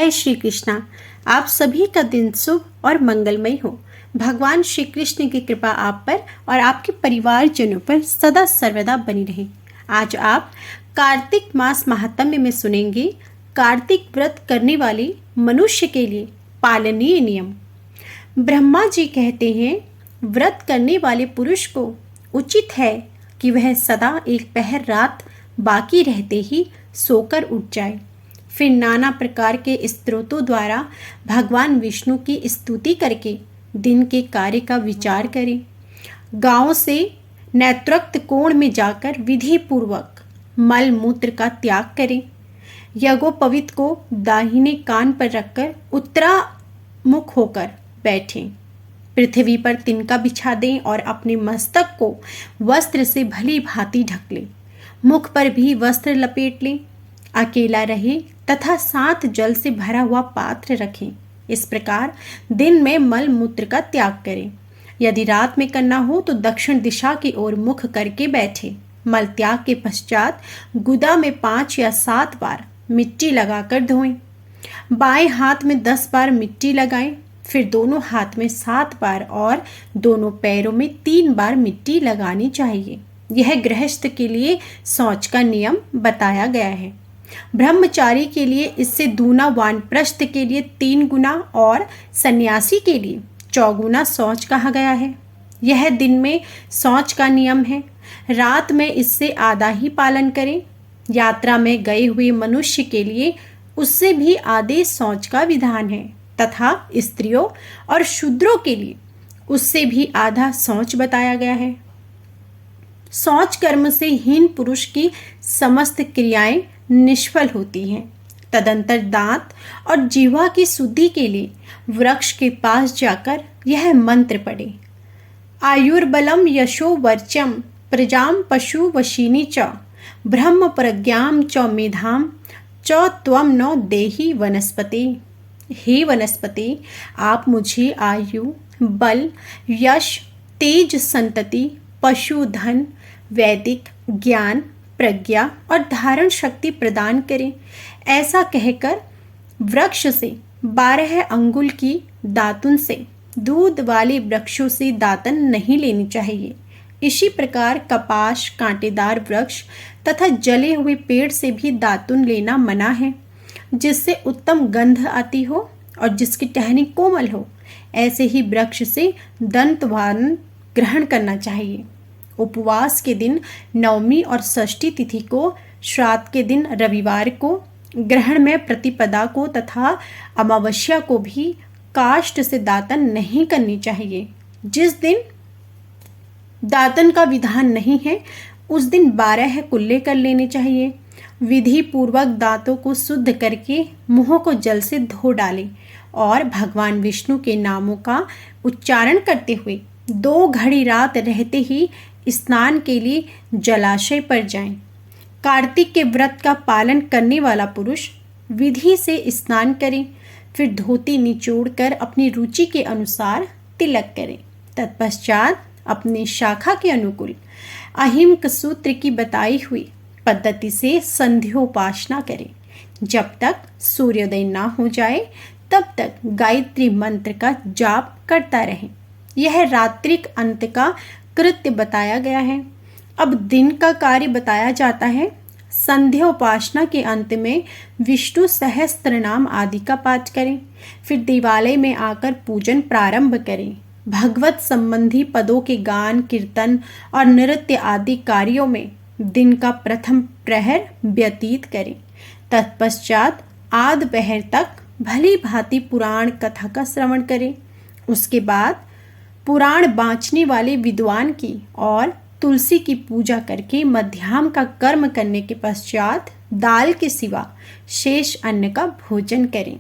जय श्री कृष्णा। आप सभी का दिन शुभ और मंगलमय हो। भगवान श्री कृष्ण की कृपा आप पर और आपके परिवारजनों पर सदा सर्वदा बनी रहे। आज आप कार्तिक मास महात्म्य में सुनेंगे कार्तिक व्रत करने वाले मनुष्य के लिए पालनीय नियम। ब्रह्मा जी कहते हैं, व्रत करने वाले पुरुष को उचित है कि वह सदा एक पहर रात बाकी रहते ही सोकर उठ जाए, फिर नाना प्रकार के स्तोत्रों द्वारा भगवान विष्णु की स्तुति करके दिन के कार्य का विचार करें। गांव से नेत्रोक्त कोण में जाकर विधि पूर्वक मल मूत्र का त्याग करें। यज्ञोपवीत को दाहिने कान पर रखकर उत्तरामुख होकर बैठें। पृथ्वी पर तिनका बिछा दें और अपने मस्तक को वस्त्र से भली भांति ढक लें। मुख पर भी वस्त्र लपेट लें। अकेला रहे तथा साथ जल से भरा हुआ पात्र रखें। इस प्रकार दिन में मल मूत्र का त्याग करें। यदि रात में करना हो तो दक्षिण दिशा की ओर मुख करके बैठे। मल त्याग के पश्चात गुदा में 5 या 7 बार मिट्टी लगाकर धोएं। बाएं हाथ में 10 बार मिट्टी लगाएं, फिर दोनों हाथ में 7 बार और दोनों पैरों में 3 बार मिट्टी लगानी चाहिए। यह गृहस्थ के लिए शौच का नियम बताया गया है। ब्रह्मचारी के लिए इससे दूना, वानप्रस्थ के लिए 3 गुना और सन्यासी के लिए 4 गुना शौच कहा गया है। यह दिन में शौच का नियम है, रात में इससे आधा ही पालन करें। यात्रा में गए हुए मनुष्य के लिए उससे भी आधे शौच का विधान है तथा स्त्रियों और शूद्रों के लिए उससे भी आधा शौच बताया गया है। शौच कर्म से हीन पुरुष की समस्त क्रियाएं निष्फल होती हैं। तदंतर दांत और जीवा की शुद्धि के लिए वृक्ष के पास जाकर यह मंत्र पढ़े। आयुर्बलम यशो वर्चम प्रजाम पशु वशिनी च ब्रह्म प्रज्ञाम च मेधाम च त्वम नो देहि वनस्पति। हे वनस्पति, आप मुझे आयु, बल, यश, तेज, संतति, पशुधन, वैदिक ज्ञान, प्रज्ञा और धारण शक्ति प्रदान करें। ऐसा कहकर वृक्ष से 12 अंगुल की दातुन से, दूध वाले वृक्षों से दातन नहीं लेनी चाहिए। इसी प्रकार कपास, कांटेदार वृक्ष तथा जले हुए पेड़ से भी दातुन लेना मना है, जिससे उत्तम गंध आती हो और जिसकी टहनी कोमल हो। ऐसे ही वृक्ष से दंतवान ग्रहण करना चाहिए। उपवास के दिन नवमी और षष्ठी तिथि को, श्राद्ध के दिन रविवार को, ग्रहण में प्रतिपदा को तथा अमावस्या को भी काष्ठ से दातन नहीं करनी चाहिए। जिस दिन दातन का विधान नहीं है उस दिन 12 कुल्ले कर लेने चाहिए। विधि पूर्वक दांतों को शुद्ध करके मुंह को जल से धो डालें और भगवान विष्णु के नामों का उच्चारण करते हुए 2 घड़ी रात रहते ही स्नान के लिए जलाशय पर जाएं। कार्तिक के व्रत का पालन करने वाला पुरुष विधि से स्नान करें, फिर धोती निचोड़कर अपनी रुचि के अनुसार तिलक करें। तत्पश्चात अपनी शाखा के अनुकूल अहिंक सूत्र की बताई हुई पद्धति से संध्योपासना करें। जब तक सूर्योदय ना हो जाए तब तक गायत्री मंत्र का जाप करता रहें। यह रात्रिक अंत का कृत्य बताया गया है। अब दिन का कार्य बताया जाता है। संध्योपासना के अंत में विष्णु सहस्त्र नाम आदि का पाठ करें, फिर देवालय में आकर पूजन प्रारंभ करें। भगवत संबंधी पदों के गान, कीर्तन और नृत्य आदि कार्यों में दिन का प्रथम प्रहर व्यतीत करें। तत्पश्चात आध पहर तक भली भांति पुराण कथा का श्रवण करें। उसके बाद पुराण बाँचने वाले विद्वान की और तुलसी की पूजा करके मध्याह्न का कर्म करने के पश्चात दाल के सिवा शेष अन्न का भोजन करें।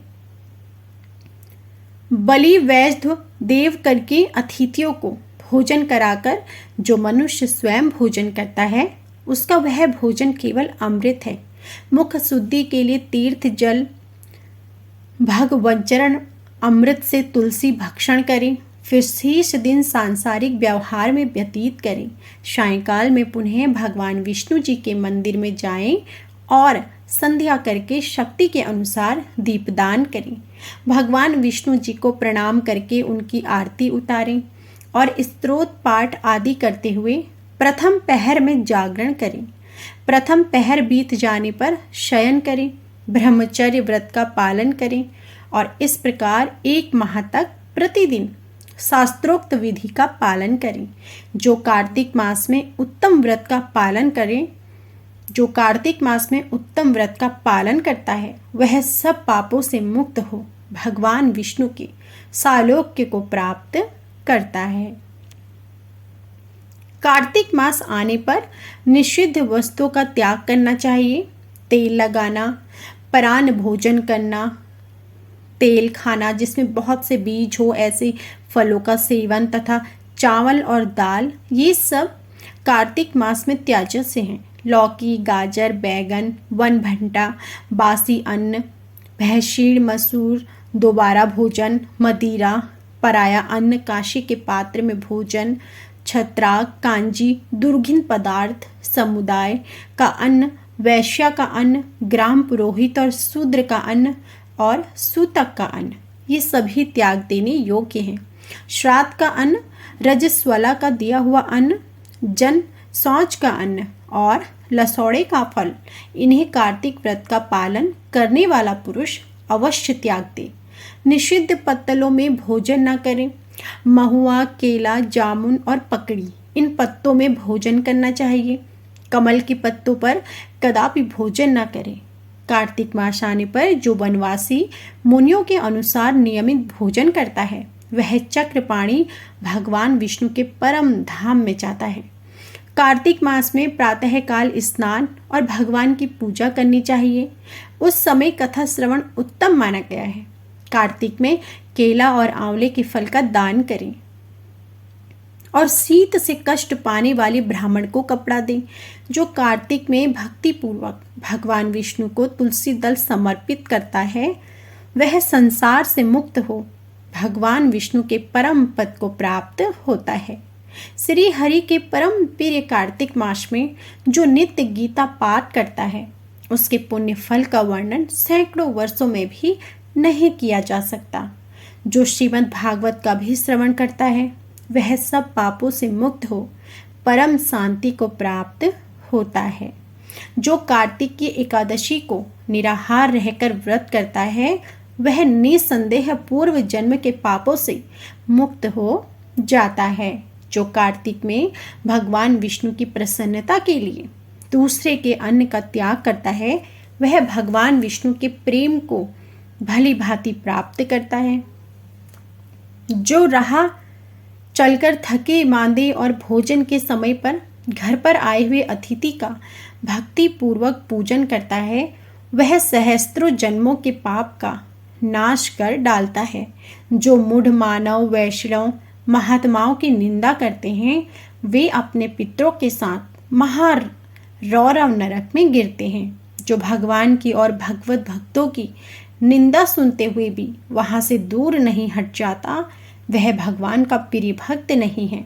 बलि वैश्य देव करके अतिथियों को भोजन कराकर जो मनुष्य स्वयं भोजन करता है उसका वह भोजन केवल अमृत है। मुख शुद्धि के लिए तीर्थ जल, भगवज्जन अमृत से तुलसी भक्षण करें, फिर शेष दिन सांसारिक व्यवहार में व्यतीत करें। सायंकाल में पुनः भगवान विष्णु जी के मंदिर में जाएं और संध्या करके शक्ति के अनुसार दीपदान करें। भगवान विष्णु जी को प्रणाम करके उनकी आरती उतारें और स्तोत्र पाठ आदि करते हुए प्रथम पहर में जागरण करें। प्रथम पहर बीत जाने पर शयन करें। ब्रह्मचर्य व्रत का पालन करें और इस प्रकार 1 माह तक प्रतिदिन शास्त्रोक्त विधि का पालन करें। जो कार्तिक मास में उत्तम व्रत का पालन करता है वह सब पापों से मुक्त हो भगवान विष्णु के सालोक्य को प्राप्त करता है। कार्तिक मास आने पर निषिद्ध वस्तुओं का त्याग करना चाहिए। तेल लगाना, परान्न भोजन करना, तेल खाना जिसमें बहुत से बीज हो, ऐसे फलों का सेवन तथा चावल और दाल, ये सब कार्तिक मास में त्याज्य से हैं। लौकी, गाजर, बैगन, वन भंटा, बासी अन्न, भैंसीण, मसूर, दोबारा भोजन, मदिरा, पराया अन्न, काशी के पात्र में भोजन, छत्राक, कांजी, दुर्गिन पदार्थ, समुदाय का अन्न, वैश्या का अन्न, ग्राम पुरोहित और शूद्र का अन्न और सूतक का अन्न, ये सभी त्याग देने योग्य हैं। श्राद्ध का अन्न, रजस्वला का दिया हुआ अन्न, जन शौच का अन्न और लसौड़े का फल, इन्हें कार्तिक व्रत का पालन करने वाला पुरुष अवश्य त्याग दे। निषिद्ध पत्तलों में भोजन न करें। महुआ, केला, जामुन और पकड़ी, इन पत्तों में भोजन करना चाहिए। कमल के पत्तों पर कदापि भोजन न करें। कार्तिक मास आने पर जो वनवासी मुनियों के अनुसार नियमित भोजन करता है वह चक्रपाणी भगवान विष्णु के परम धाम में जाता है। कार्तिक मास में प्रातःकाल स्नान और भगवान की पूजा करनी चाहिए। उस समय कथा श्रवण उत्तम माना गया है। कार्तिक में केला और आंवले के फल का दान करें और शीत से कष्ट पाने वाले ब्राह्मण को कपड़ा दें। जो कार्तिक में भक्ति पूर्वक भगवान विष्णु को तुलसी दल समर्पित करता है वह संसार से मुक्त हो भगवान विष्णु के परम पद को प्राप्त होता है। श्री हरि के परम प्रिय कार्तिक मास में जो नित्य गीता पाठ करता है उसके पुण्य फल का वर्णन सैकड़ों वर्षों में भी नहीं किया जा सकता। जो श्रीमद् भागवत का भी श्रवण करता है वह सब पापों से मुक्त हो परम शांति को प्राप्त होता है। जो कार्तिक की एकादशी को निराहार रहकर व्रत करता है वह निसंदेह पूर्व जन्म के पापों से मुक्त हो जाता है। जो कार्तिक में भगवान विष्णु की प्रसन्नता के लिए दूसरे के अन्न का त्याग करता है वह भगवान विष्णु के प्रेम को भली भांति प्राप्त करता है। जो राह चलकर थके मांदे और भोजन के समय पर घर पर आए हुए अतिथि का भक्ति पूर्वक पूजन करता है वह सहस्त्रों जन्मों के पाप का नाश कर डालता है। जो मूढ़ मानव वैष्णव महात्माओं की निंदा करते हैं वे अपने पितरों के साथ महारौरव नरक में गिरते हैं। जो भगवान की और भगवत भक्तों की निंदा सुनते हुए भी वहां से दूर नहीं हट जाता वह भगवान का प्रिय भक्त नहीं है।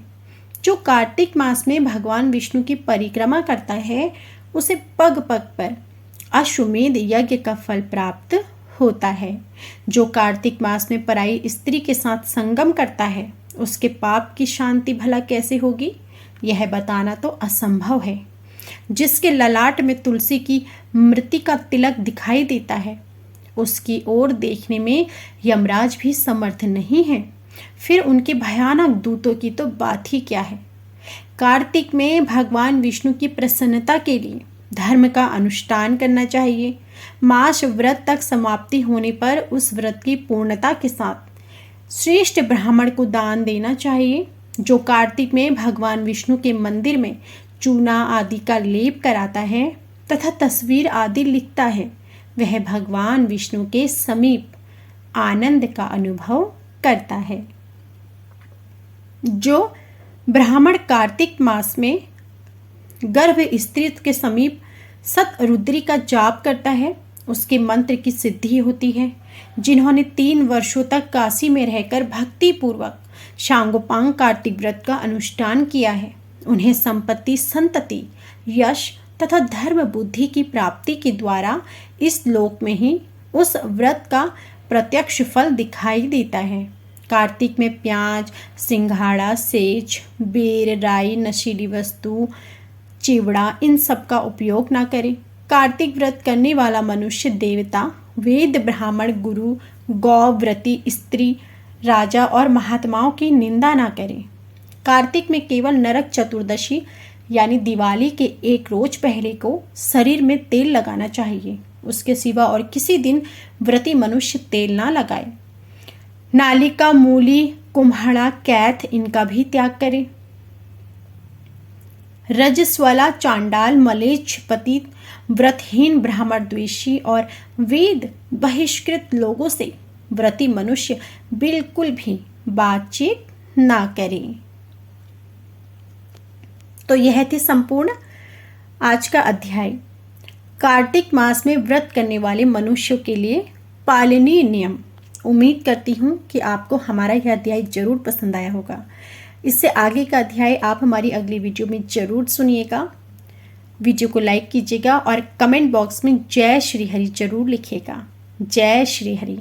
जो कार्तिक मास में भगवान विष्णु की परिक्रमा करता है उसे पग पग पर अश्वमेध यज्ञ का फल प्राप्त होता है। जो कार्तिक मास में पराई स्त्री के साथ संगम करता है उसके पाप की शांति भला कैसे होगी, यह बताना तो असंभव है। जिसके ललाट में तुलसी की मृति का तिलक दिखाई देता है उसकी ओर देखने में यमराज भी समर्थ नहीं है, फिर उनके भयानक दूतों की तो बात ही क्या है। कार्तिक में भगवान विष्णु की प्रसन्नता के लिए धर्म का अनुष्ठान करना चाहिए। मास व्रत तक समाप्ति होने पर उस व्रत की पूर्णता के साथ श्रेष्ठ ब्राह्मण को दान देना चाहिए। जो कार्तिक में भगवान विष्णु के मंदिर में चूना आदि का लेप कराता है तथा तस्वीर आदि लिखता है वह भगवान विष्णु के समीप आनंद का अनुभव करता है। जो ब्राह्मण कार्तिक मास में गर्भ स्त्री के समीप सतरुद्री का जाप करता है उसके मंत्र की सिद्धि होती है। जिन्होंने 3 वर्षों तक काशी में रहकर भक्ति पूर्वक सांगोपांग कार्तिक व्रत का अनुष्ठान किया है उन्हें संपत्ति, संतति, यश तथा धर्म बुद्धि की प्राप्ति के द्वारा इस लोक में ही उस व्रत का प्रत्यक्ष फल दिखाई देता है। कार्तिक में प्याज, सिंघाड़ा, सेज, बेर, राई, नशीली वस्तु, चिवड़ा इन सब का उपयोग ना करें। कार्तिक व्रत करने वाला मनुष्य देवता, वेद, ब्राह्मण, गुरु, गौ, व्रती स्त्री, राजा और महात्माओं की निंदा ना करें। कार्तिक में केवल नरक चतुर्दशी यानी दिवाली के एक रोज पहले को शरीर में तेल लगाना चाहिए। उसके सिवा और किसी दिन व्रती मनुष्य तेल ना लगाए। नालिका, मूली, कुम्हड़ा, कैथ इनका भी त्याग करें। रजस्वला, चांडाल, मलेच्छ, पतित, व्रतहीन, ब्राह्मण द्वेषी और वेद बहिष्कृत लोगों से व्रती मनुष्य बिल्कुल भी बातचीत ना करें। तो यह थी संपूर्ण आज का अध्याय। कार्तिक मास में व्रत करने वाले मनुष्यों के लिए पालनीय नियम। उम्मीद करती हूँ कि आपको हमारा यह अध्याय जरूर पसंद आया होगा। इससे आगे का अध्याय आप हमारी अगली वीडियो में जरूर सुनिएगा। वीडियो को लाइक कीजिएगा और कमेंट बॉक्स में जय श्री हरि जरूर लिखिएगा। जय श्री हरि।